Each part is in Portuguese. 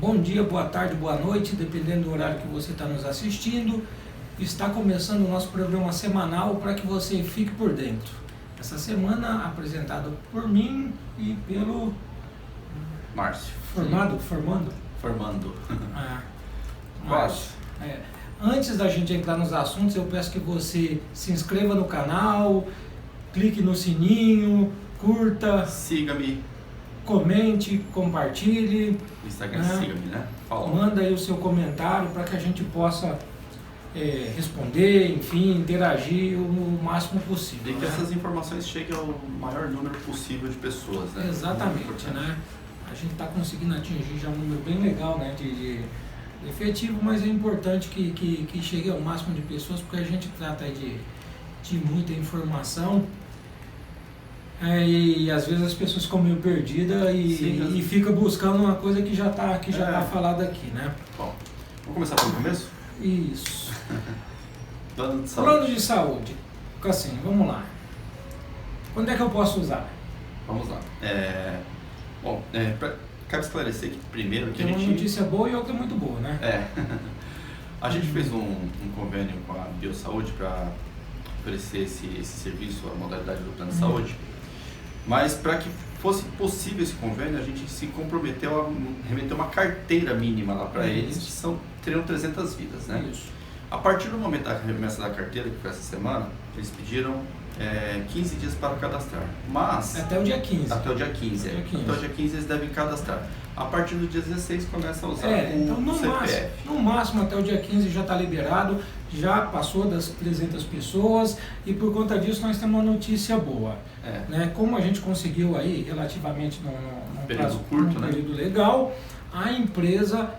Bom dia, boa tarde, boa noite, dependendo do horário que você está nos assistindo. Está começando o nosso programa semanal para que você fique por dentro. Essa semana apresentado por mim e pelo Márcio. Formando. Ah, Márcio. Antes da gente entrar nos assuntos, eu peço que você se inscreva no canal, clique no sininho, curta, Siga-me. comente, compartilhe. No Instagram, siga-me, né? Fala. Manda aí o seu comentário para que a gente possa responder, enfim, interagir o máximo possível. E que essas informações cheguem ao maior número possível de pessoas, né? Exatamente, né? A gente está conseguindo atingir já um número bem legal, né, de efetivo, mas é importante que chegue ao máximo de pessoas, porque a gente trata aí de muita informação. E às vezes as pessoas ficam meio perdidas e ficam buscando uma coisa que já está falada aqui, né? Bom, vamos começar pelo começo? Isso. Plano de saúde. Plano de saúde. Assim, vamos lá. Quando é que eu posso usar? Vamos lá. Cabe esclarecer que primeiro que Tem uma notícia boa e outra muito boa, né? A gente fez um convênio com a Biosaúde para oferecer esse serviço, a modalidade do plano de saúde. Mas para que fosse possível esse convênio, a gente se comprometeu a remeter uma carteira mínima lá para eles, que teriam 300 vidas, né? Isso. A partir do momento da remessa da carteira, que foi essa semana, eles pediram 15 dias para cadastrar. Mas Até o dia 15. Até o dia 15. Até o dia 15 eles devem cadastrar. A partir do dia 16 começa a usar o CPF. No máximo até o dia 15 já está liberado, já passou das 300 pessoas e por conta disso nós temos uma notícia boa. Né? Como a gente conseguiu aí relativamente num período curto, período legal, a empresa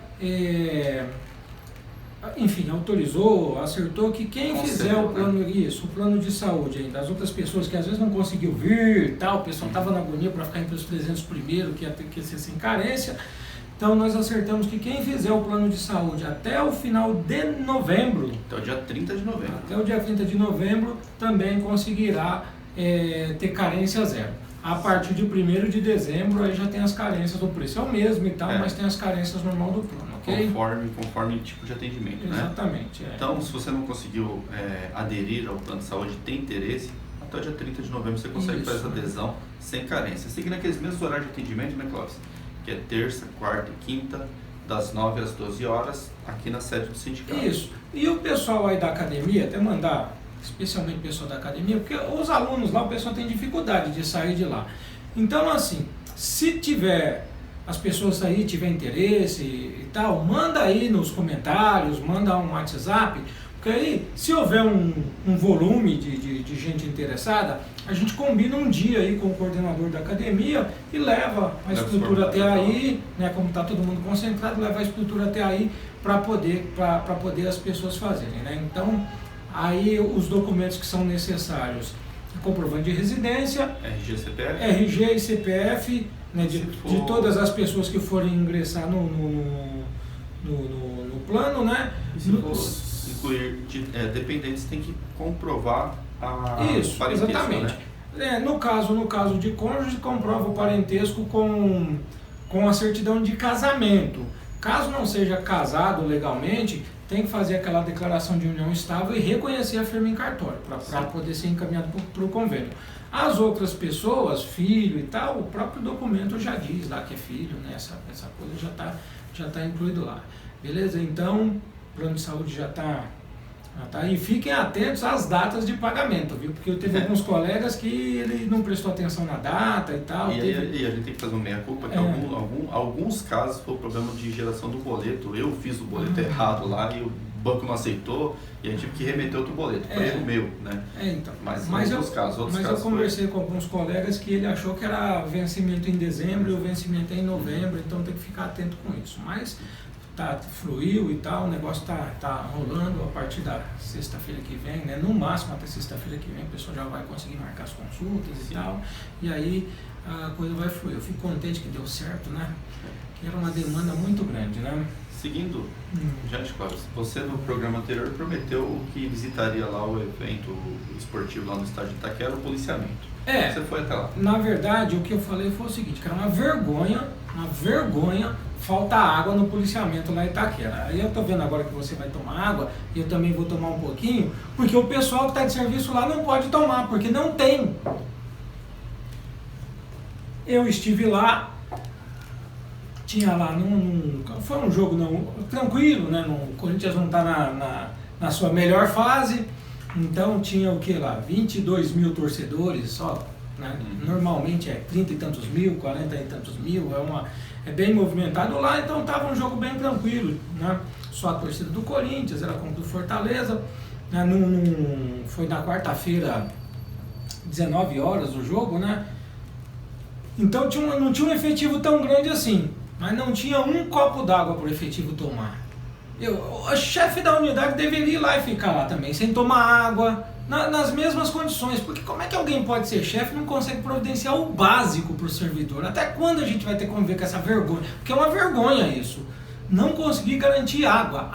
enfim, autorizou, acertou que quem fizer o plano de saúde aí, das outras pessoas que às vezes não conseguiu vir e tal, o pessoal estava na agonia para ficar entre os 300 primeiro, que ia ter que ser sem carência. Então nós acertamos que quem fizer o plano de saúde até o final de novembro, até o dia 30 de novembro, até o dia 30 de novembro também conseguirá ter carência zero. A partir de 1º de dezembro aí já tem as carências, o preço é o mesmo e tal, mas tem as carências normal do plano, ok? Conforme tipo de atendimento, Exatamente, né? Então, se você não conseguiu aderir ao plano de saúde, tem interesse, até o dia 30 de novembro você consegue fazer essa adesão sem carência. Seguindo aqueles mesmos horários de atendimento, né, Clóvis? Que é terça, quarta e quinta, das 9 às 12 horas, aqui na sede do sindicato. Isso. E o pessoal aí da academia, até mandar, especialmente o pessoal da academia, porque os alunos lá, o pessoal tem dificuldade de sair de lá. Então, assim, se tiver as pessoas aí, tiver interesse e tal, manda aí nos comentários, manda um WhatsApp, porque aí, se houver um volume de gente interessada, a gente combina um dia aí com o coordenador da academia e leva a estrutura até aí, né, como está todo mundo concentrado, leva a estrutura até aí para poder as pessoas fazerem, né? Então, aí os documentos que são necessários, comprovante de residência, RG e CPF, né, de todas as pessoas que forem ingressar no plano, né? Se for incluir dependentes, tem que comprovar a parentesco, exatamente. Né? No caso de cônjuge, comprova o parentesco com a certidão de casamento. Caso não seja casado legalmente, tem que fazer aquela declaração de união estável e reconhecer a firma em cartório, para poder ser encaminhado para o convênio. As outras pessoas, filho e tal, o próprio documento já diz lá que é filho, né? Essa coisa já tá incluído lá. Beleza? Então, o plano de saúde já tá. E fiquem atentos às datas de pagamento, viu? Porque eu teve alguns colegas que ele não prestou atenção na data e tal. E a gente tem que fazer uma meia-culpa, que alguns casos foi o problema de geração do boleto. Eu fiz o boleto errado lá e o banco não aceitou e a gente tive que remeter outro boleto. Foi erro meu, né? Então. Mas outros casos eu conversei com alguns colegas que ele achou que era vencimento em dezembro e o vencimento é em novembro, então tem que ficar atento com isso. Mas fluiu e tal, o negócio tá rolando a partir da sexta-feira que vem, né? No máximo até sexta-feira que vem o pessoal já vai conseguir marcar as consultas e tal, e aí a coisa vai fluir. Eu fico contente que deu certo, né? Que era uma demanda muito grande, né? Seguindo, Jante Clóvis, você no programa anterior prometeu que visitaria lá o evento esportivo lá no estádio de Itaquera, o policiamento. Você foi até lá? Na verdade, o que eu falei foi o seguinte, que era uma vergonha falta água no policiamento lá em Itaquera. Aí eu tô vendo agora que você vai tomar água, e eu também vou tomar um pouquinho, porque o pessoal que está de serviço lá não pode tomar, porque não tem. Eu estive lá, tinha lá, foi um jogo tranquilo, né? O Corinthians não está na sua melhor fase, então tinha o que lá? 22 mil torcedores só, né? Normalmente é 30 e tantos mil, 40 e tantos mil, é bem movimentado lá, então estava um jogo bem tranquilo, né? Só a torcida do Corinthians, era contra o Fortaleza, né? Foi na quarta-feira, 19 horas o jogo, né? Então não tinha um efetivo tão grande assim, mas não tinha um copo d'água para o efetivo tomar. O chefe da unidade deveria ir lá e ficar lá também, sem tomar água, nas mesmas condições, porque como é que alguém pode ser chefe e não consegue providenciar o básico para o servidor? Até quando a gente vai ter que conviver com essa vergonha? Porque é uma vergonha isso, não conseguir garantir água,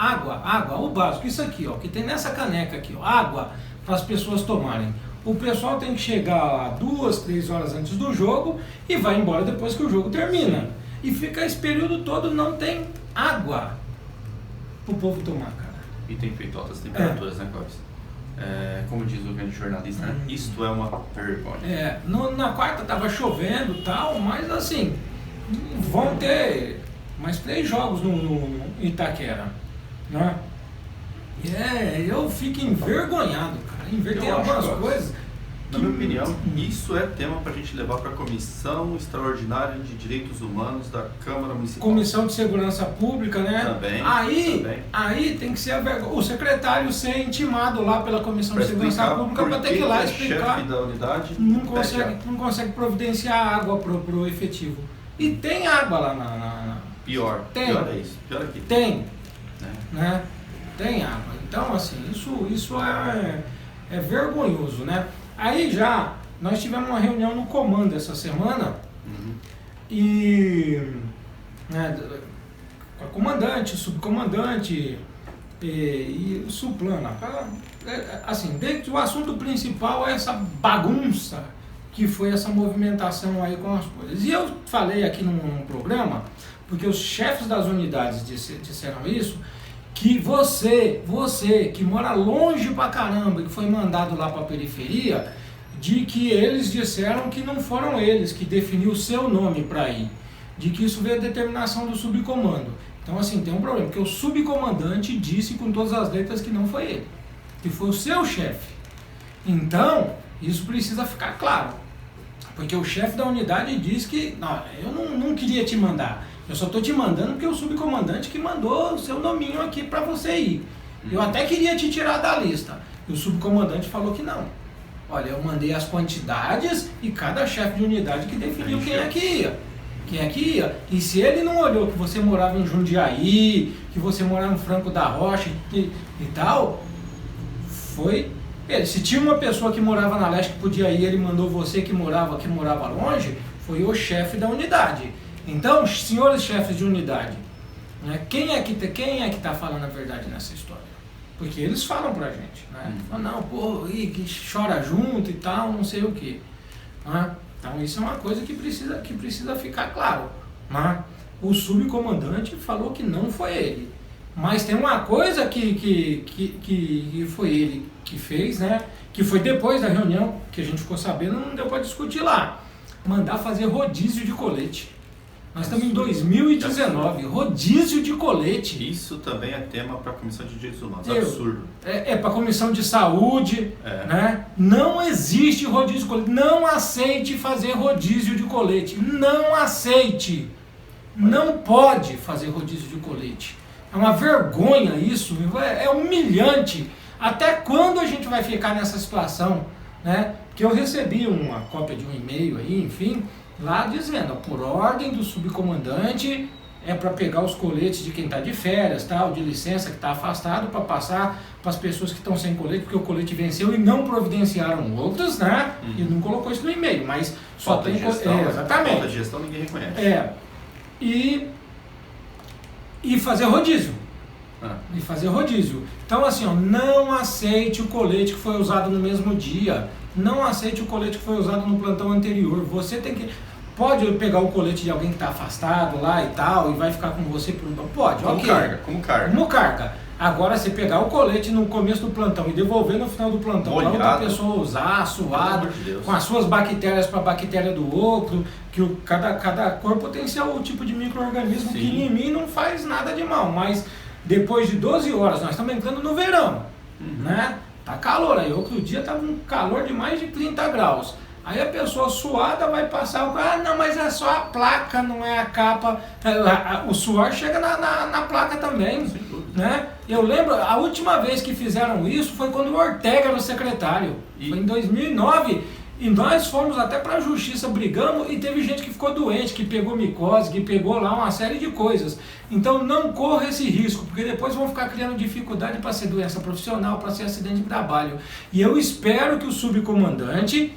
o básico, isso aqui, ó, que tem nessa caneca aqui, ó, água para as pessoas tomarem. O pessoal tem que chegar lá 2, 3 horas antes do jogo e vai embora depois que o jogo termina. E fica esse período todo, não tem água para o povo tomar, cara. E tem feito altas temperaturas, né, Clóvis? Como diz o grande jornalista, né? Isto é uma vergonha. Na quarta estava chovendo e tal, mas assim, vão ter mais 3 jogos no Itaquera, né? Eu fico envergonhado, cara. Tem algumas coisas. Na minha opinião, isso é tema para a gente levar para a Comissão Extraordinária de Direitos Humanos da Câmara Municipal. Comissão de Segurança Pública, né? Também. Aí tem que ser o secretário ser intimado lá pela Comissão de Segurança Pública para ter que ir lá explicar. O chefe da unidade não consegue providenciar água pro efetivo. E tem água lá Pior é isso. Pior aqui. Tem. Né? Tem água. Então, assim, isso é vergonhoso, né? Aí nós tivemos uma reunião no comando essa semana, e com a comandante, subcomandante e o suplana. Assim, o assunto principal é essa bagunça que foi essa movimentação aí com as coisas. E eu falei aqui num programa, porque os chefes das unidades disseram isso, que você que mora longe pra caramba, que foi mandado lá pra periferia, de que eles disseram que não foram eles que definiu o seu nome para ir, de que isso veio a determinação do subcomando. Então, assim, tem um problema, porque o subcomandante disse com todas as letras que não foi ele, que foi o seu chefe. Então, isso precisa ficar claro, porque o chefe da unidade disse que, não, eu não queria te mandar, eu só estou te mandando porque é o subcomandante que mandou o seu nominho aqui para você ir. Eu até queria te tirar da lista. E o subcomandante falou que não. Olha, eu mandei as quantidades e cada chefe de unidade que definiu quem é que ia. E se ele não olhou que você morava em Jundiaí, que você morava em Franco da Rocha e tal, foi ele. Se tinha uma pessoa que morava na leste que podia ir, ele mandou você que morava longe, foi o chefe da unidade. Então, senhores chefes de unidade, né, quem é que está falando a verdade nessa história? Porque eles falam pra gente, né? Falam, não, que chora junto e tal, não sei o quê. Né? Então, isso é uma coisa que precisa ficar claro. Né? O subcomandante falou que não foi ele. Mas tem uma coisa que foi ele que fez, né? Que foi depois da reunião, que a gente ficou sabendo, não deu para discutir lá. Mandar fazer rodízio de colete. Nós estamos em 2019, rodízio de colete. Isso também é tema para a Comissão de Direitos Humanos, absurdo. Para a Comissão de Saúde, né? Não existe rodízio de colete, não aceite fazer rodízio de colete, não aceite, não pode fazer rodízio de colete. É uma vergonha isso, é humilhante. Até quando a gente vai ficar nessa situação, né? Porque eu recebi uma cópia de um e-mail aí, enfim, lá dizendo, por ordem do subcomandante, é para pegar os coletes de quem está de férias, tal, de licença, que está afastado, para passar para as pessoas que estão sem colete, porque o colete venceu e não providenciaram outros, né? E não colocou isso no e-mail, mas só falta tem gestão, exatamente. Falta de gestão, ninguém reconhece. E fazer rodízio. E fazer rodízio. Então, assim, não aceite o colete que foi usado no mesmo dia. Não aceite o colete que foi usado no plantão anterior. Você tem que... Pode pegar o colete de alguém que está afastado lá e tal, e vai ficar com você por um... Pode, como ok. carga. Como carga. Agora, você pegar o colete no começo do plantão e devolver no final do plantão para outra pessoa usar, suado, com as suas bactérias para a bactéria do outro, que cada corpo tem seu tipo de micro-organismo, que em mim não faz nada de mal, mas depois de 12 horas, nós estamos entrando no verão, né? Tá calor, aí outro dia estava um calor de mais de 30 graus. Aí a pessoa suada vai passar, não, mas é só a placa, não é a capa. O suor chega na placa também, né? Eu lembro, a última vez que fizeram isso foi quando o Ortega era o secretário. Foi em 2009, e nós fomos até para a justiça, brigamos, e teve gente que ficou doente, que pegou micose, que pegou lá uma série de coisas. Então não corra esse risco, porque depois vão ficar criando dificuldade para ser doença profissional, para ser acidente de trabalho. E eu espero que o subcomandante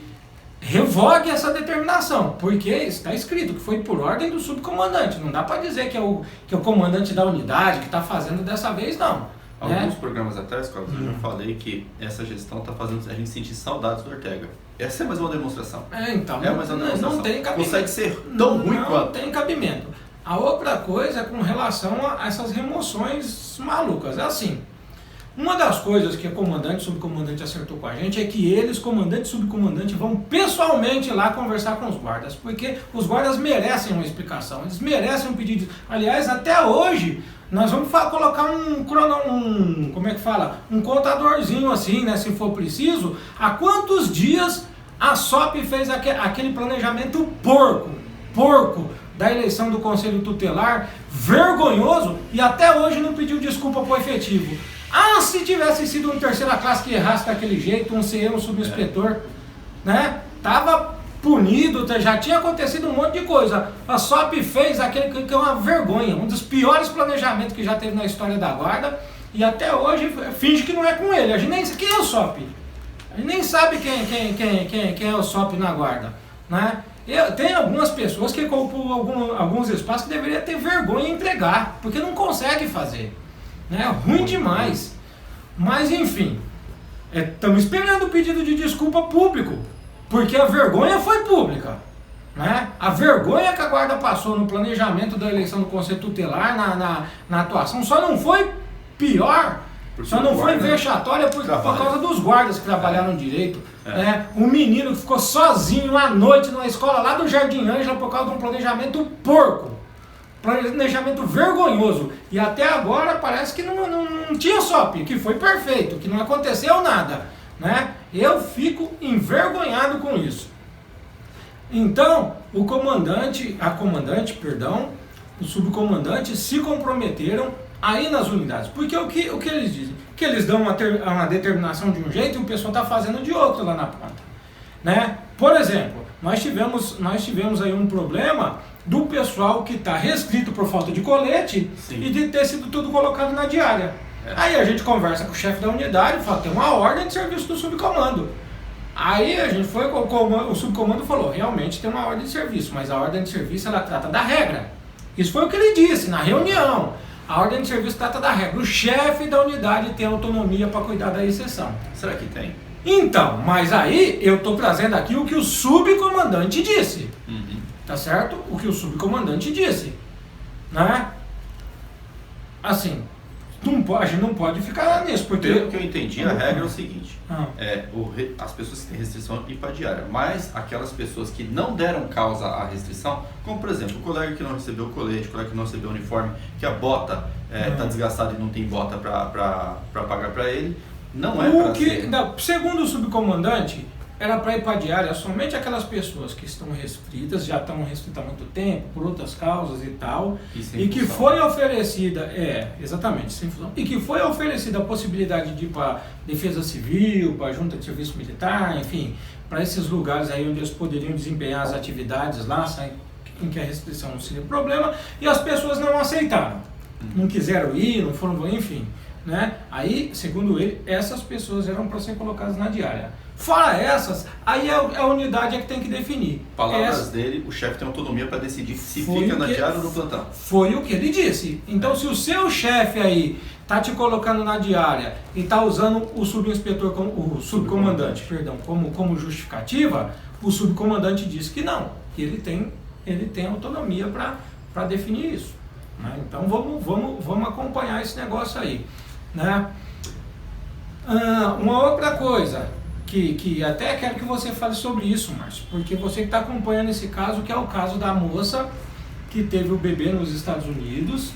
revogue essa determinação, porque está escrito que foi por ordem do subcomandante. Não dá para dizer que é o comandante da unidade que está fazendo dessa vez, não. Alguns programas atrás, Carlos, eu já falei que essa gestão está fazendo a gente sentir saudades do Ortega. Essa é mais uma demonstração. Então, não tem cabimento. Consegue ser tão ruim quanto. Não tem cabimento. A outra coisa é com relação a essas remoções malucas. É assim, uma das coisas que a comandante e subcomandante acertou com a gente é que eles, comandante e subcomandante, vão pessoalmente lá conversar com os guardas, porque os guardas merecem uma explicação, eles merecem um pedido. Aliás, até hoje, nós vamos colocar um contadorzinho assim, né, se for preciso, há quantos dias a SOP fez aquele planejamento porco da eleição do Conselho Tutelar, vergonhoso, e até hoje não pediu desculpa pro efetivo. Se tivesse sido um terceira classe que errasse daquele jeito, um CE, um subinspetor, né? Tava punido, já tinha acontecido um monte de coisa. A SOP fez aquele que é uma vergonha, um dos piores planejamentos que já teve na história da Guarda, e até hoje finge que não é com ele. A gente nem sabe quem é o SOP. A gente nem sabe quem é o SOP na Guarda, né? Tem algumas pessoas que ocupam alguns espaços que deveria ter vergonha em entregar, porque não consegue fazer. É ruim demais. Mas enfim, estamos esperando o pedido de desculpa público, porque a vergonha foi pública, né? A vergonha que a Guarda passou no planejamento da eleição do Conselho Tutelar, na atuação, só não foi pior, só não foi vexatória por causa dos guardas que trabalharam direito. Né? Um menino que ficou sozinho à noite na escola lá do Jardim Ângela por causa de um planejamento porco. Planejamento vergonhoso, e até agora parece que não tinha SOP, que foi perfeito, que não aconteceu nada, né? Eu fico envergonhado com isso. Então, o subcomandante se comprometeram aí nas unidades, porque o que eles dizem? Que eles dão uma determinação de um jeito e o pessoal está fazendo de outro lá na ponta, né? Por exemplo, nós tivemos aí um problema do pessoal que está restrito por falta de colete. Sim. E de ter sido tudo colocado na diária. Aí a gente conversa com o chefe da unidade e fala, tem uma ordem de serviço do subcomando. Aí a gente foi, o subcomando falou, realmente tem uma ordem de serviço, mas a ordem de serviço ela trata da regra. Isso foi o que ele disse na reunião. A ordem de serviço trata da regra. O chefe da unidade tem autonomia para cuidar da exceção. Será que tem? Então, mas aí eu estou trazendo aqui o que o subcomandante disse. Tá certo? O que o subcomandante disse, né? Assim, a gente não pode ficar nisso, porque... Pelo que eu entendi, a regra é o seguinte, as pessoas que têm restrição ir para a diária, mas aquelas pessoas que não deram causa à restrição, como por exemplo, o colega que não recebeu o colete, o colega que não recebeu o uniforme, que a bota está desgastada e não tem bota para pagar para ele, não é para ser... Segundo o subcomandante, era para ir para a diária somente aquelas pessoas que estão restritas, já estão restritas há muito tempo, por outras causas e tal, e que foi oferecida, exatamente, sem fusão, e que foi oferecida a possibilidade de ir para Defesa Civil, para a Junta de Serviço Militar, enfim, para esses lugares aí onde eles poderiam desempenhar as atividades lá, em que a restrição não seria problema, e as pessoas não aceitaram, não quiseram ir, não foram, enfim, né? Aí, segundo ele, essas pessoas eram para ser colocadas na diária. Fora essas, aí a unidade é que tem que definir. Palavras dele, o chefe tem autonomia para decidir se fica na diária ou no plantão. Foi o que ele disse. Então, se o seu chefe aí está te colocando na diária e está usando o subinspetor, o subcomandante, perdão, como justificativa, o subcomandante disse que não, que ele tem ele tem autonomia para definir isso. Né? Então vamos acompanhar esse negócio aí. Né? Uma outra coisa, que até quero que você fale sobre isso, Márcio, porque você que está acompanhando esse caso, que é o caso da moça que teve o bebê nos Estados Unidos.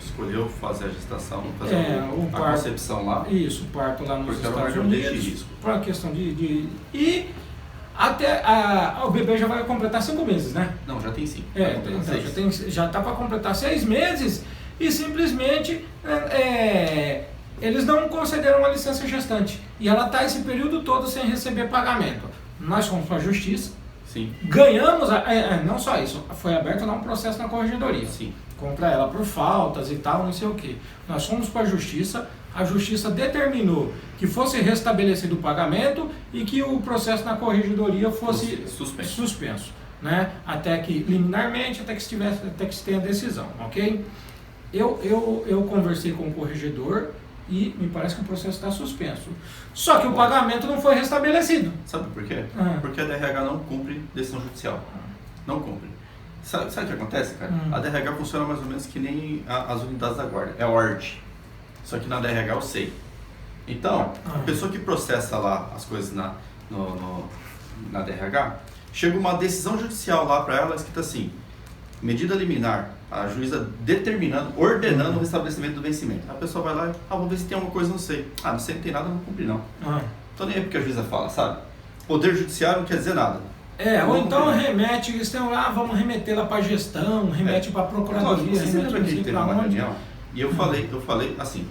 Escolheu fazer a gestação, fazer a parto, concepção lá. Isso, o parto lá nos Estados Unidos. Por uma questão e até o bebê já vai completar 5 meses, né? Não, já tem 5. Então, já está para completar 6 meses e simplesmente eles não concederam uma licença gestante. E ela está esse período todo sem receber pagamento. Nós fomos para a justiça. Sim. Ganhamos, não só isso, foi aberto lá um processo na corregedoria. Sim. Contra ela por faltas e tal, não sei o que. Nós fomos para a justiça determinou que fosse restabelecido o pagamento e que o processo na corregedoria fosse suspenso, né? Até que liminarmente, até que se tenha decisão, ok? Eu conversei com o corregedor e me parece que o processo está suspenso. Só que o pagamento não foi restabelecido. Sabe por quê? Porque a DRH não cumpre decisão judicial. Não cumpre. Sabe o que acontece, cara? A DRH funciona mais ou menos que nem as unidades da guarda. É ordem. Só que na DRH eu sei. Então, a pessoa que processa lá as coisas na DRH, chega uma decisão judicial lá para ela escrita assim: medida liminar, a juíza ordenando o restabelecimento do vencimento. A pessoa vai lá e, vamos ver se tem alguma coisa, não sei. Não sei, não tem nada, não cumpre não. Então nem é porque a juíza fala, sabe? Poder judiciário não quer dizer nada. Ou então remete, eles estão lá, vamos remeter lá para a gestão, remete para a procuradoria, você lembra que a gente teve uma onde. reunião? E eu falei assim,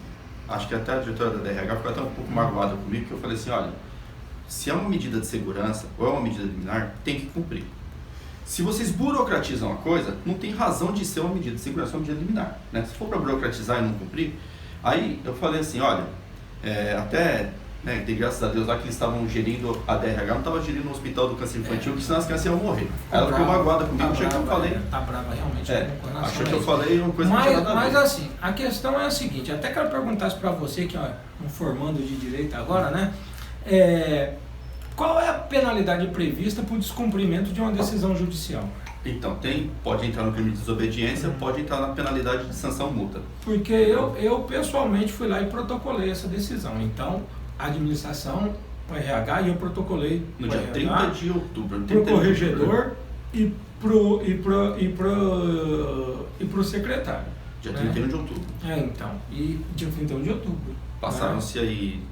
acho que até a diretora da DRH ficou até um pouco magoada comigo, que eu falei assim, olha, se é uma medida de segurança ou é uma medida liminar, tem que cumprir. Se vocês burocratizam a coisa, não tem razão de ser uma medida de segurança ou uma medida liminar. Né? Se for para burocratizar e não cumprir, aí eu falei assim, olha, de graças a Deus lá que eles estavam gerindo a DRH, não estava gerindo o hospital do câncer infantil, que senão as crianças iam morrer. Ela ficou magoada comigo, achou que eu falei. Tá brava realmente. Achou que eu falei uma coisa que não mas assim, a questão é a seguinte, até quero perguntar para você, que é um formando de direito agora, né? Qual é a penalidade prevista por descumprimento de uma decisão judicial? Então, pode entrar no crime de desobediência, pode entrar na penalidade de sanção multa. Porque eu pessoalmente fui lá e protocolei essa decisão. Então, a administração, o RH, e eu protocolei no dia 30 de outubro. Para o corregedor e pro secretário. Dia 31 de outubro. Então. E dia 31 de outubro. Passaram-se aí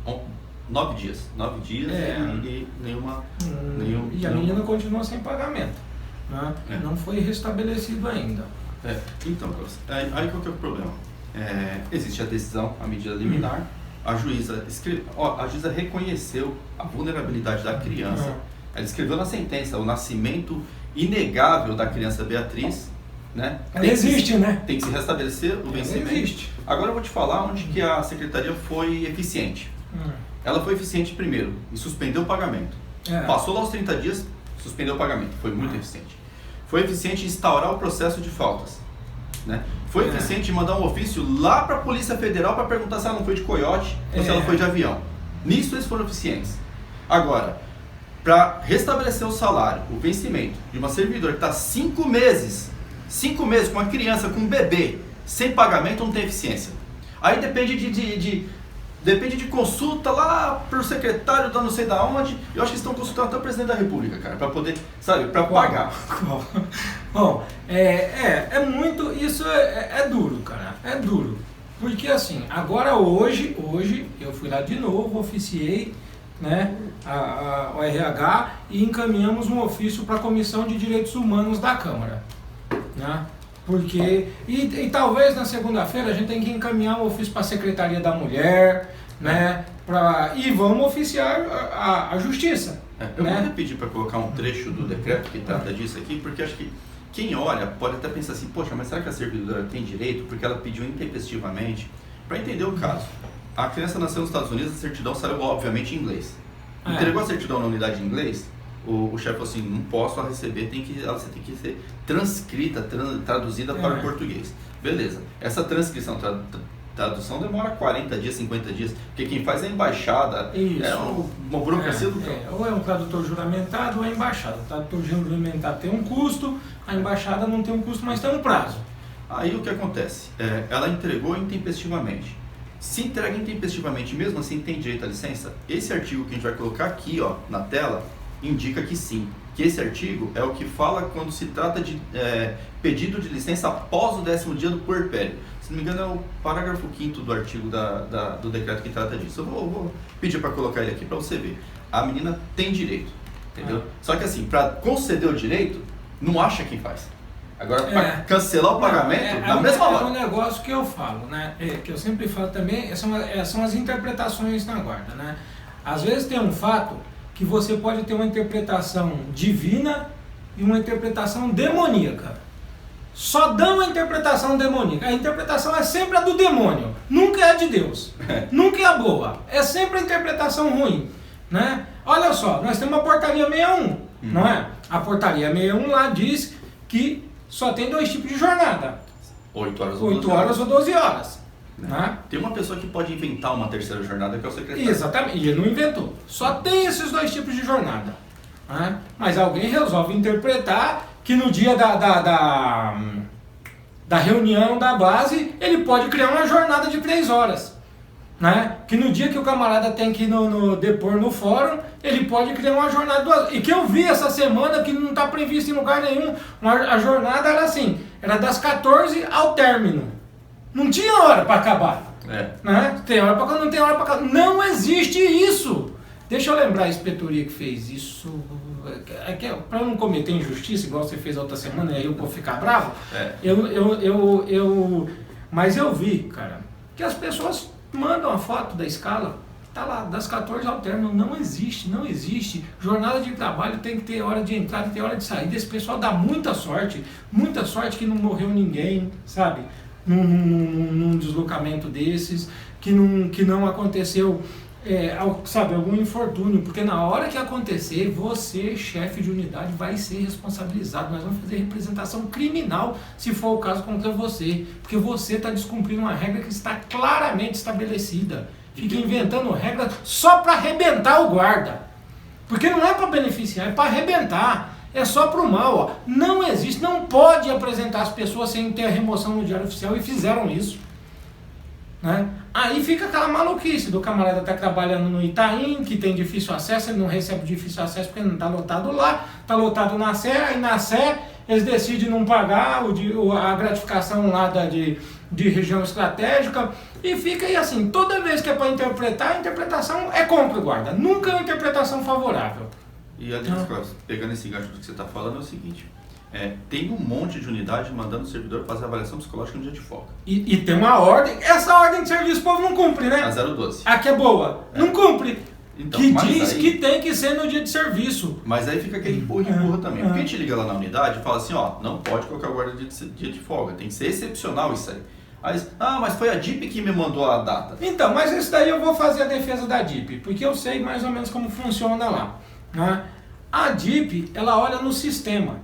9 dias. 9 dias e nenhuma... E a menina continua sem pagamento. Né? Não foi restabelecido ainda. Então, aí qual que é o problema? Existe a decisão, a medida liminar, a juíza reconheceu a vulnerabilidade da criança, ela escreveu na sentença o nascimento inegável da criança Beatriz, né? Tem que se restabelecer o vencimento. Existe. Agora eu vou te falar onde que a secretaria foi eficiente. Ela foi eficiente primeiro em suspender o pagamento. Passou lá os 30 dias, suspendeu o pagamento. Foi muito eficiente. Foi eficiente em instaurar o processo de faltas. Né? Foi eficiente em mandar um ofício lá para a Polícia Federal para perguntar se ela não foi de coiote ou se ela foi de avião. Nisso eles foram eficientes. Agora, para restabelecer o salário, o vencimento de uma servidora que está 5 meses com uma criança, com um bebê, sem pagamento, não tem eficiência. Aí depende de consulta lá pro secretário da não sei da onde. Eu acho que estão consultando até o presidente da República, cara, para poder, para pagar. Bom, muito, isso é duro, cara, é duro. Porque assim, agora hoje eu fui lá de novo, oficiei, né, o RH e encaminhamos um ofício para a Comissão de Direitos Humanos da Câmara, né? Porque, e talvez na segunda-feira a gente tem que encaminhar um ofício para a Secretaria da Mulher, né? E vamos oficiar a Justiça. Eu vou pedir para colocar um trecho do decreto que trata disso aqui, porque acho que quem olha pode até pensar assim, poxa, mas será que a servidora tem direito? Porque ela pediu intempestivamente. Para entender o caso, a criança nasceu nos Estados Unidos, a certidão saiu obviamente em inglês. Entregou a certidão na unidade em inglês, o chefe falou assim, não posso receber, você tem que ser transcrita, traduzida para o português. Beleza, essa transcrição tradução demora 40 dias, 50 dias, porque quem faz é a embaixada, Isso. é uma burocracia do campo. Ou é um tradutor juramentado ou é a embaixada. O tradutor juramentado tem um custo, a embaixada não tem um custo, mas tem um prazo. Aí o que acontece? Ela entregou intempestivamente. Se entrega intempestivamente, mesmo assim tem direito à licença? Esse artigo que a gente vai colocar aqui na tela, indica que sim. Que esse artigo é o que fala quando se trata de pedido de licença após o 10º dia do puerpério. Se não me engano é o parágrafo 5º do artigo do decreto que trata disso. Eu vou pedir para colocar ele aqui para você ver. A menina tem direito, entendeu? Só que assim, para conceder o direito, não acha quem faz. Agora, para cancelar o pagamento, na mesma hora. É um negócio que eu falo, né? Que eu sempre falo também, são as interpretações na guarda, né? Às vezes tem um fato que você pode ter uma interpretação divina e uma interpretação demoníaca. Só dá uma interpretação demoníaca. A interpretação é sempre a do demônio, nunca é a de Deus. Nunca é a boa, é sempre a interpretação ruim, né? Olha só, nós temos a portaria 61, não é? A portaria 61 lá diz que só tem 2 tipos de jornada. 8 horas ou 12 horas. Né? Tem uma pessoa que pode inventar uma terceira jornada, que é o secretário. Exatamente, e ele não inventou. Só tem esses 2 tipos de jornada. Né? Mas alguém resolve interpretar que no dia da reunião da base, ele pode criar uma jornada de 3 horas. Né? Que no dia que o camarada tem que depor no fórum, ele pode criar uma jornada de 2 horas. E que eu vi essa semana, que não está previsto em lugar nenhum, a jornada era assim, era das 14 ao término. Não tinha hora para acabar. Né? Tem hora para não tem hora para acabar. Não existe isso. Deixa eu lembrar a inspetoria que fez isso. Para não cometer injustiça, igual você fez a outra semana, aí eu vou ficar bravo. Mas eu vi, cara, que as pessoas mandam a foto da escala, tá lá, das 14 ao término. Não existe. Jornada de trabalho tem que ter hora de entrada e ter hora de saída. Esse pessoal dá muita sorte que não morreu ninguém, sabe? Num deslocamento desses, que não aconteceu, sabe, algum infortúnio, porque na hora que acontecer, você, chefe de unidade, vai ser responsabilizado. Nós vamos fazer representação criminal, se for o caso, contra você, porque você está descumprindo uma regra que está claramente estabelecida. Fica inventando regra só para arrebentar o guarda, porque não é para beneficiar, é para arrebentar. É só para o mal, ó. Não existe, não pode apresentar as pessoas sem ter a remoção no diário oficial, e fizeram isso. Né? Aí fica aquela maluquice do camarada estar trabalhando no Itaim, que tem difícil acesso, ele não recebe difícil acesso porque não está lotado lá, está lotado na Sé, aí na Sé eles decidem não pagar a gratificação lá de região estratégica, e fica aí assim, toda vez que é para interpretar, a interpretação é contra o guarda, nunca é uma interpretação favorável. E ali, pegando esse gancho do que você está falando, é o seguinte, tem um monte de unidade mandando o servidor fazer avaliação psicológica no dia de folga. E tem uma ordem, essa ordem de serviço o povo não cumpre, né? A 012. A que é boa, não cumpre. Então, que diz que tem que ser no dia de serviço. Mas aí fica aquele empurra também. Porque a gente liga lá na unidade e fala assim, não pode colocar guarda dia de folga, tem que ser excepcional isso aí. Aí, mas foi a DIP que me mandou a data. Então, mas isso daí eu vou fazer a defesa da DIP, porque eu sei mais ou menos como funciona lá. Né? A DIP, ela olha no sistema,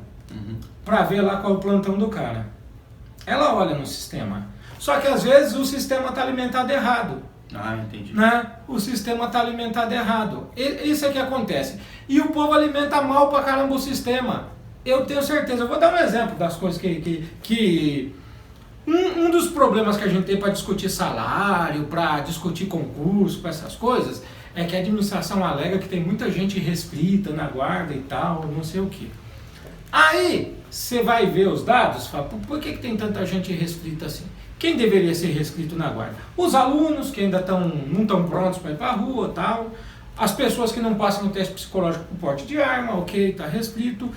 para ver lá qual é o plantão do cara. Ela olha no sistema. Só que às vezes o sistema está alimentado errado. Entendi. Né? O sistema está alimentado errado. Isso é que acontece. E o povo alimenta mal pra caramba o sistema. Eu tenho certeza. Eu vou dar um exemplo das coisas que um dos problemas que a gente tem para discutir salário, para discutir concurso, para essas coisas, é que a administração alega que tem muita gente restrita na guarda e tal, não sei o que. Aí você vai ver os dados e fala, por que tem tanta gente restrita assim? Quem deveria ser restrito na guarda? Os alunos que ainda não estão prontos para ir para a rua, tal. As pessoas que não passam no teste psicológico por porte de arma, ok, está restrito.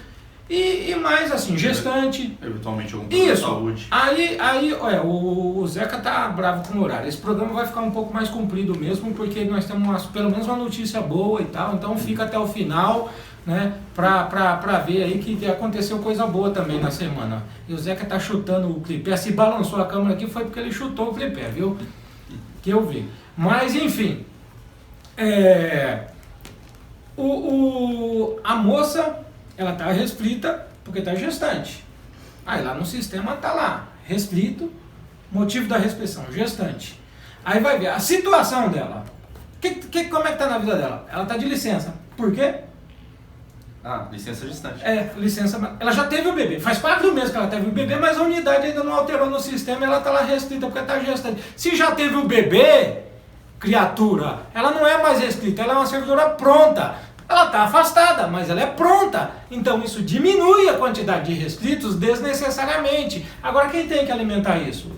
E mais assim, gestante. Eventualmente algum problema de saúde. Aí o Zeca tá bravo com o horário. Esse programa vai ficar um pouco mais comprido mesmo, porque nós temos pelo menos uma notícia boa e tal. Então fica até o final, né, pra ver aí que aconteceu coisa boa também na semana. E o Zeca tá chutando o clipé. Se balançou a câmera aqui foi porque ele chutou o clipé, viu? Que eu vi. Mas enfim, a moça, ela tá restrita porque tá gestante. Aí lá no sistema tá lá, restrito, motivo da restrição, gestante. Aí vai ver a situação dela. Como é que tá na vida dela? Ela tá de licença. Por quê? Licença gestante. Licença. Ela já teve o bebê. Faz 4 meses que ela teve o bebê, mas a unidade ainda não alterou no sistema, ela tá lá restrita porque tá gestante. Se já teve o bebê, criatura, ela não é mais restrita, ela é uma servidora pronta. Ela está afastada, mas ela é pronta. Então isso diminui a quantidade de restritos desnecessariamente. Agora quem tem que alimentar isso?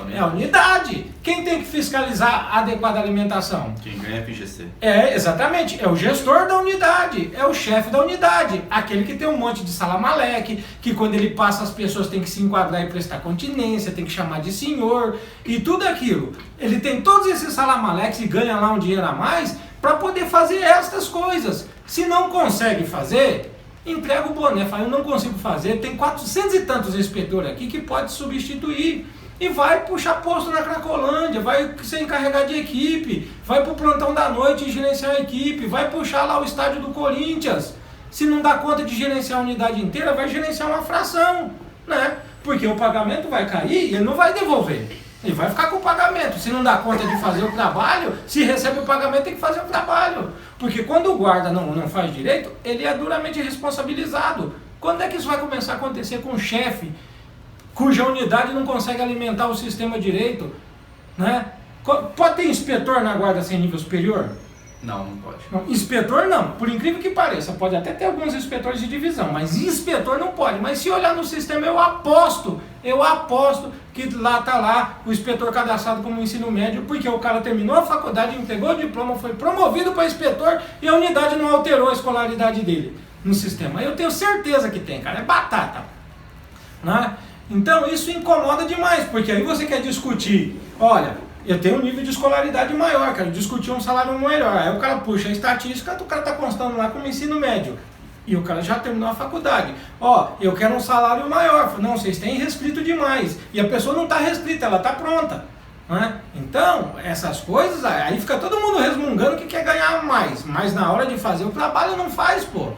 É a unidade. Quem tem que fiscalizar a adequada alimentação? Quem ganha é FGC. Exatamente. É o gestor da unidade, é o chefe da unidade. Aquele que tem um monte de salamaleque, que quando ele passa as pessoas tem que se enquadrar e prestar continência, tem que chamar de senhor e tudo aquilo. Ele tem todos esses salamaleques e ganha lá um dinheiro a mais para poder fazer estas coisas. Se não consegue fazer, entrega o boné. Fala, eu não consigo fazer, tem 400 e tantos inspetores aqui que pode substituir. E vai puxar posto na Cracolândia, vai ser encarregado de equipe, vai pro plantão da noite e gerenciar a equipe, vai puxar lá o estádio do Corinthians. Se não dá conta de gerenciar a unidade inteira, vai gerenciar uma fração, né? Porque o pagamento vai cair e ele não vai devolver. Ele vai ficar com o pagamento. Se não dá conta de fazer o trabalho, se recebe o pagamento, tem que fazer o trabalho. Porque quando o guarda não faz direito, ele é duramente responsabilizado. Quando é que isso vai começar a acontecer com o chefe, cuja unidade não consegue alimentar o sistema direito, né? Pode ter inspetor na guarda sem nível superior? Não pode. Não, inspetor não, por incrível que pareça, pode até ter alguns inspetores de divisão, mas inspetor não pode. Mas se olhar no sistema, eu aposto que lá tá lá o inspetor cadastrado como ensino médio, porque o cara terminou a faculdade, entregou o diploma, foi promovido para inspetor e a unidade não alterou a escolaridade dele no sistema. Eu tenho certeza que tem, cara, é batata, né? Então isso incomoda demais, porque aí você quer discutir, olha, eu tenho um nível de escolaridade maior, quero discutir um salário melhor. Aí o cara puxa a estatística, o cara está constando lá como ensino médio. E o cara já terminou a faculdade. Eu quero um salário maior. Não, vocês têm restrito demais. E a pessoa não está restrita, ela está pronta. Né? Então, essas coisas, aí fica todo mundo resmungando que quer ganhar mais. Mas na hora de fazer o trabalho não faz, pô.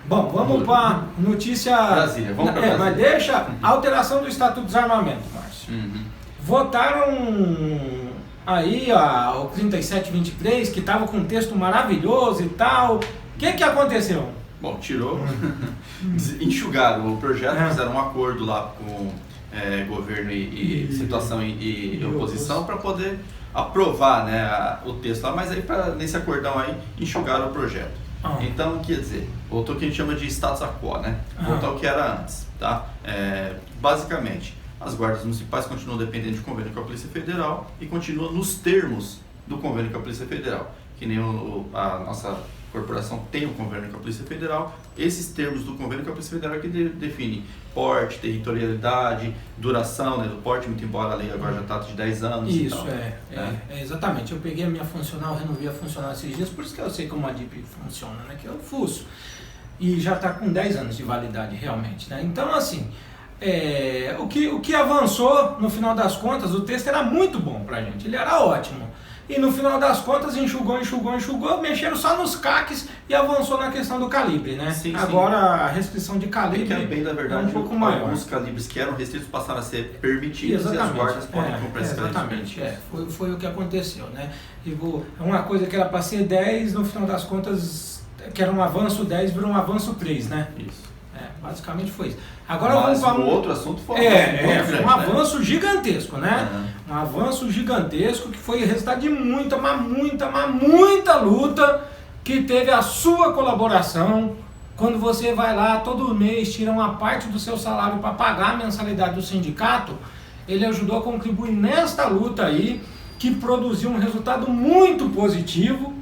Bom, vamos para notícia... Brasília, vamos para Brasília. Mas deixa a alteração do Estatuto de Desarmamento, Márcio. Votaram aí o 3723, que estava com um texto maravilhoso e tal. O que aconteceu? Bom, tirou, enxugaram o projeto, fizeram um acordo lá com governo e situação e oposição para poder aprovar, né, o texto lá, mas aí nesse acordão aí enxugaram o projeto. Então, quer dizer, voltou o que a gente chama de status quo, né? Voltou ao que era antes, tá? Basicamente, as guardas municipais continuam dependendo de convênio com a Polícia Federal e continuam nos termos do convênio com a Polícia Federal. Que nem a nossa corporação tem um convênio com a Polícia Federal, esses termos do convênio com a Polícia Federal que definem porte, territorialidade, duração, né, do porte, muito embora a lei agora já está de 10 anos. Isso, e tal, exatamente. Eu peguei a minha funcional, renovei a funcional esses dias, por isso que eu sei como a DIP funciona, né, que é o fuso. E já está com 10 anos de validade realmente, né? Então, assim, o que avançou, no final das contas, o texto era muito bom pra gente, ele era ótimo. E no final das contas enxugou, mexeram só nos CACs e avançou na questão do calibre, né? Sim, agora a restrição de calibre bem da verdade, é um pouco maior. Alguns calibres que eram restritos passaram a ser permitidos. Exatamente. E as guardas podem comprar esses calibres. Foi o que aconteceu, né? E uma coisa que era para ser 10, no final das contas, que era um avanço 10, virou um avanço 3, né? Isso. Basicamente foi isso. Agora mas vamos para o outro assunto foi um avanço gigantesco, né? Um avanço gigantesco que foi resultado de muita luta, que teve a sua colaboração. Quando você vai lá todo mês, tira uma parte do seu salário para pagar a mensalidade do sindicato, ele ajudou a contribuir nesta luta aí, que produziu um resultado muito positivo,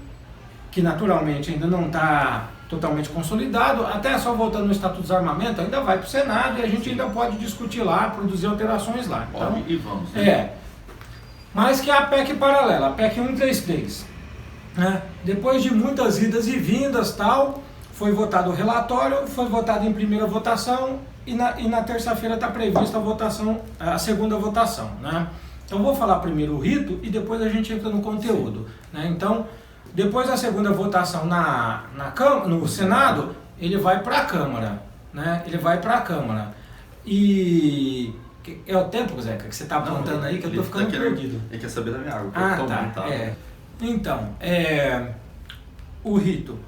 que naturalmente ainda não está totalmente consolidado, até só voltando no Estatuto de Desarmamento, ainda vai para o Senado e a gente ainda pode discutir lá, produzir alterações lá. Então, e vamos. Né? Mas que é a PEC paralela, a PEC 133. Né? Depois de muitas idas e vindas, tal, foi votado o relatório, foi votado em primeira votação e na terça-feira está prevista a segunda votação. Né? Então vou falar primeiro o rito e depois a gente entra no conteúdo. Né? Então, depois da segunda votação no Senado, ele vai para a Câmara, né? Ele vai para a Câmara. E É o tempo, Zeca, que você está apontando aí, que eu tô ficando perdido. Ele quer saber da minha água. Tá. Então, o rito,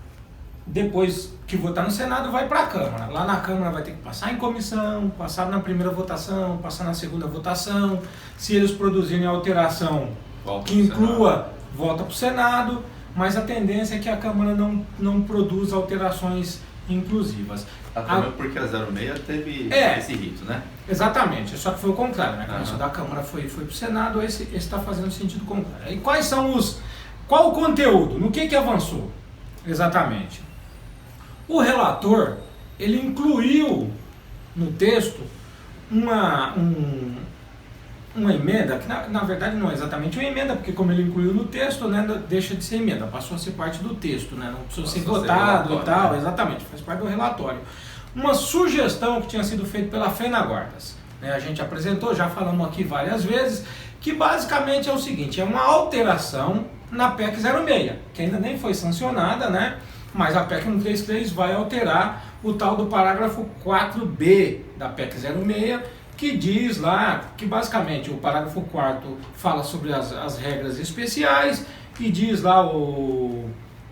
depois que votar no Senado, vai para a Câmara. Lá na Câmara vai ter que passar em comissão, passar na primeira votação, passar na segunda votação. Se eles produzirem alteração que inclua, volta para o Senado, mas a tendência é que a Câmara não produza alterações inclusivas. Até porque a 06 teve esse rito, né? Exatamente, só que foi o contrário, né? Isso da Câmara foi para o Senado, esse está fazendo sentido contrário. E qual o conteúdo? No que avançou? Exatamente. O relator, ele incluiu no texto uma emenda, que na verdade não é exatamente uma emenda, porque como ele incluiu no texto, né, deixa de ser emenda, passou a ser parte do texto, né, não precisou ser votado e tal, né? Exatamente, faz parte do relatório. Uma sugestão que tinha sido feita pela FENAGUARDAS, né, a gente apresentou, já falamos aqui várias vezes, que basicamente é o seguinte, é uma alteração na PEC 06, que ainda nem foi sancionada, né, mas a PEC 133 vai alterar o tal do parágrafo 4B da PEC 06, que diz lá, que basicamente o parágrafo 4º fala sobre as regras especiais e diz lá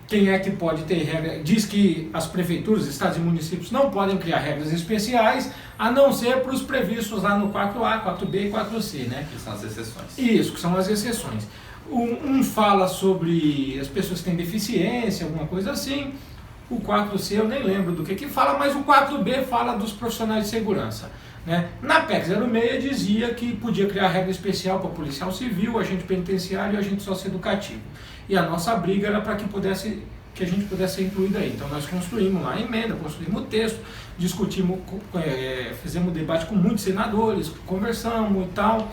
quem é que pode ter regra, diz que as prefeituras, estados e municípios não podem criar regras especiais, a não ser para os previstos lá no 4A, 4B e 4C, né? Que são as exceções. Isso, que são as exceções. Um fala sobre as pessoas que têm deficiência, alguma coisa assim. O 4C eu nem lembro do que fala, mas o 4B fala dos profissionais de segurança. Né? Na PEC 06 dizia que podia criar regra especial para policial civil, agente penitenciário e agente socioeducativo. E a nossa briga era para que a gente pudesse ser incluído aí. Então nós construímos lá a emenda, construímos o texto, discutimos, fizemos debate com muitos senadores, conversamos e tal.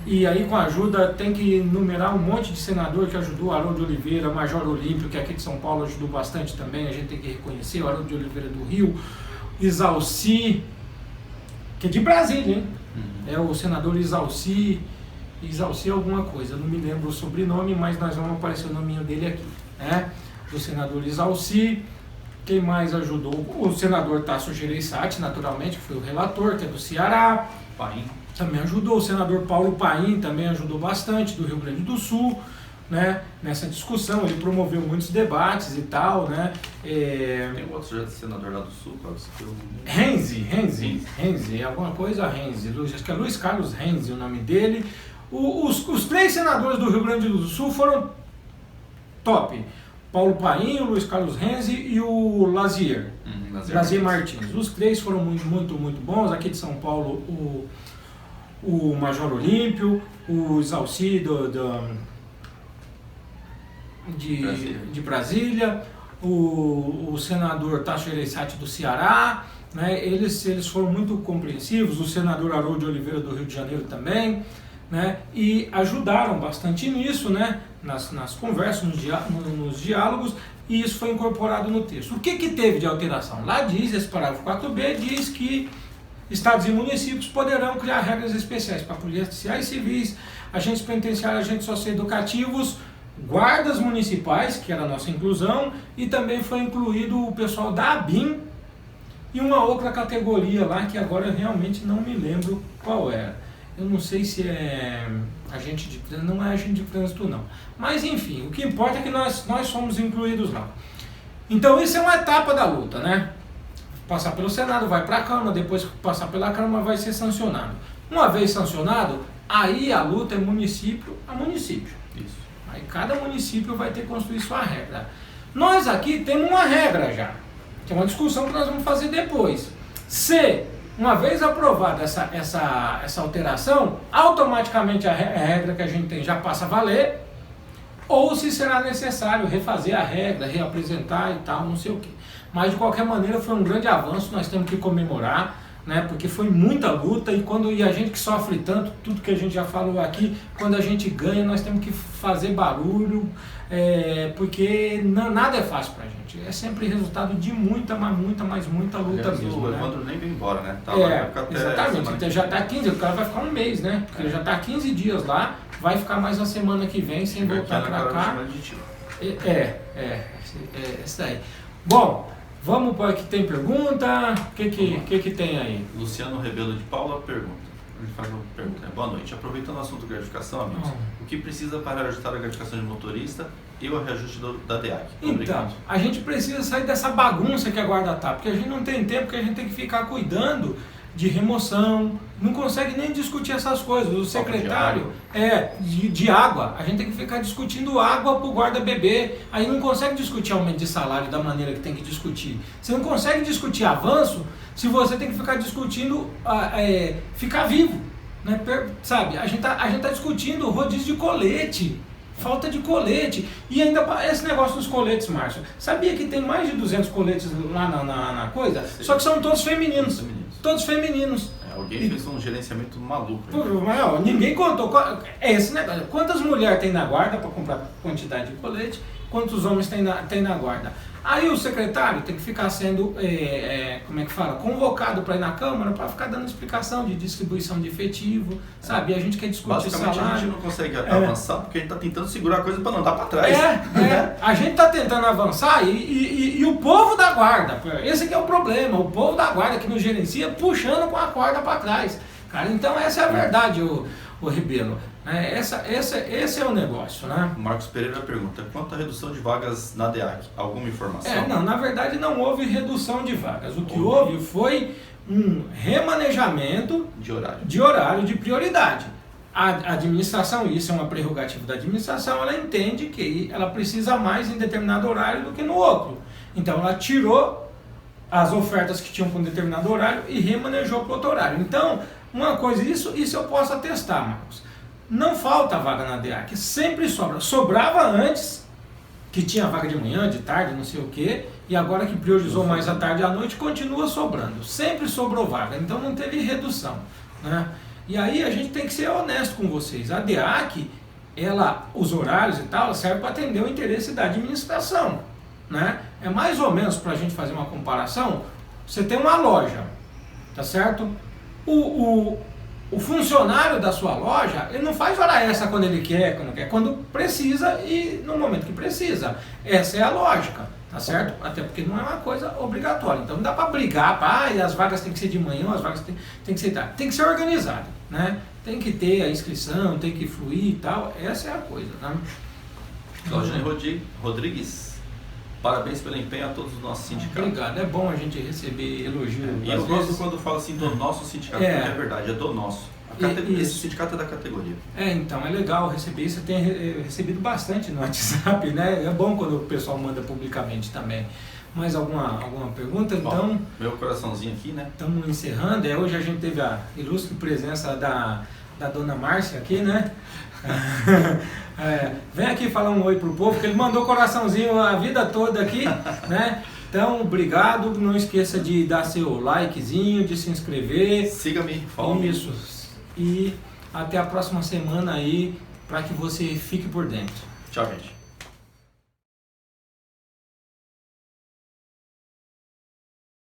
E aí com a ajuda, tem que enumerar um monte de senador que ajudou, Haroldo de Oliveira, Major Olímpio, que aqui de São Paulo ajudou bastante também, a gente tem que reconhecer, o Haroldo de Oliveira do Rio, Isalci, que é de Brasília, hein? É o senador Isalci alguma coisa, eu não me lembro o sobrenome, mas nós vamos aparecer o nominho dele aqui, né? Do senador Isalci. Quem mais ajudou? O senador Tasso Gereissati, naturalmente, que foi o relator, que é do Ceará. Paim. Também ajudou. O senador Paulo Paim também ajudou bastante, do Rio Grande do Sul, né? Nessa discussão. Ele promoveu muitos debates e tal, né? Tem outro senador lá do Sul, Renzi, alguma coisa Renzi, acho que é Luiz Carlos Renzi o nome dele. Os três senadores do Rio Grande do Sul foram top. Paulo Paim, o Luiz Carlos Renzi e o Lazier Martins. Os três foram muito bons. Aqui de São Paulo, o Major Olímpio, o Isalci de Brasília, o senador Tasso Gereissati do Ceará, né? Eles foram muito compreensivos, o senador Haroldo de Oliveira do Rio de Janeiro também, né? E ajudaram bastante nisso, né? Nas conversas, nos diálogos, e isso foi incorporado no texto. O que teve de alteração? Lá diz, esse parágrafo 4B diz que estados e municípios poderão criar regras especiais para policiais civis, agentes penitenciários, agentes socioeducativos, guardas municipais, que era a nossa inclusão, e também foi incluído o pessoal da ABIN e uma outra categoria lá que agora eu realmente não me lembro qual era. Eu não sei se é agente de trânsito, não é agente de trânsito não. Mas enfim, o que importa é que nós somos incluídos lá. Então isso é uma etapa da luta, né? Passar pelo Senado, vai para a Câmara, depois que passar pela Câmara vai ser sancionado. Uma vez sancionado, aí a luta é município a município. Isso. Aí cada município vai ter que construir sua regra. Nós aqui temos uma regra já, que é uma discussão que nós vamos fazer depois. Se, uma vez aprovada essa alteração, automaticamente a regra que a gente tem já passa a valer, ou se será necessário refazer a regra, reapresentar e tal, não sei o quê. Mas de qualquer maneira foi um grande avanço, nós temos que comemorar, né, porque foi muita luta e a gente que sofre tanto, tudo que a gente já falou aqui, quando a gente ganha nós temos que fazer barulho, porque nada é fácil pra gente, é sempre resultado de muita luta mesmo. O Evandro nem veio embora, né? Exatamente, então já tá 15, o cara vai ficar um mês, né? Porque ele já tá 15 dias lá, vai ficar mais uma semana que vem sem voltar pra cá. Isso daí. Bom, vamos para que tem pergunta. O que tem aí? Luciano Rebelo de Paula pergunta: Ele faz uma pergunta, né? Boa noite. Aproveitando o assunto gratificação, amigos, o que precisa para ajustar a gratificação de motorista e o reajuste da DEAC? Então, a gente precisa sair dessa bagunça que a guarda tá, porque a gente não tem tempo, porque a gente tem que ficar cuidando de remoção, não consegue nem discutir essas coisas. O secretário de água, a gente tem que ficar discutindo água para o guarda beber, aí não consegue discutir aumento de salário da maneira que tem que discutir. Você não consegue discutir avanço se você tem que ficar discutindo ficar vivo, né? Sabe, a gente tá discutindo rodízio de colete, falta de colete, e ainda esse negócio dos coletes, Márcio, sabia que tem mais de 200 coletes lá na coisa? Sim. Só que são todos femininos. Todos femininos. Alguém fez um gerenciamento maluco. Ninguém contou. Esse negócio. Quantas mulheres tem na guarda para comprar quantidade de colete? Quantos homens tem na guarda? Aí o secretário tem que ficar sendo, convocado para ir na Câmara para ficar dando explicação de distribuição de efetivo, sabe? E a gente quer discutir basicamente salário. A gente não consegue avançar porque a gente está tentando segurar a coisa para não andar para trás. A gente está tentando avançar e o povo da guarda, esse que é o problema, o povo da guarda que nos gerencia puxando com a corda para trás. Cara, então essa é a verdade, o Ribeiro. Esse é o negócio, né? O Marcos Pereira pergunta, quanto à redução de vagas na DEAC, alguma informação? Na verdade não houve redução de vagas. O que houve foi um remanejamento de horário de prioridade. A administração, isso é uma prerrogativa da administração, ela entende que ela precisa mais em determinado horário do que no outro. Então ela tirou as ofertas que tinham com um determinado horário e remanejou para outro horário. Então, uma coisa, isso eu posso atestar, Marcos. Não falta vaga na DEAC, sempre sobra. Sobrava antes, que tinha vaga de manhã, de tarde, não sei o quê, e agora que priorizou mais a tarde e a noite, continua sobrando. Sempre sobrou vaga, então não teve redução, né? E aí a gente tem que ser honesto com vocês. A DEAC, os horários e tal, serve para atender o interesse da administração, né? É mais ou menos, para a gente fazer uma comparação, você tem uma loja, tá certo? O funcionário da sua loja, ele não faz hora extra quando ele quer, quando precisa e no momento que precisa. Essa é a lógica, tá certo? Até porque não é uma coisa obrigatória. Então não dá para brigar, as vagas têm que ser de manhã, as vagas têm que ser tarde. Tem que ser organizado, né? Tem que ter a inscrição, tem que fluir e tal. Essa é a coisa, né? Claudinei Rodrigues, parabéns pelo empenho a todos os nossos sindicatos. Obrigado, é bom a gente receber elogio. E eu gosto quando fala assim do nosso sindicato, é verdade, é do nosso. Esse sindicato é da categoria. Então é legal receber isso, eu tenho recebido bastante no WhatsApp, né? É bom quando o pessoal manda publicamente também. Mais alguma pergunta? Então, meu coraçãozinho aqui, né? Estamos encerrando. Hoje a gente teve a ilustre presença da dona Márcia aqui, né? Vem aqui falar um oi pro povo, que ele mandou coraçãozinho a vida toda aqui, né? Então, obrigado. Não esqueça de dar seu likezinho, de se inscrever. Siga-me, follow-me. Isso. E até a próxima semana aí, para que você fique por dentro. Tchau, gente.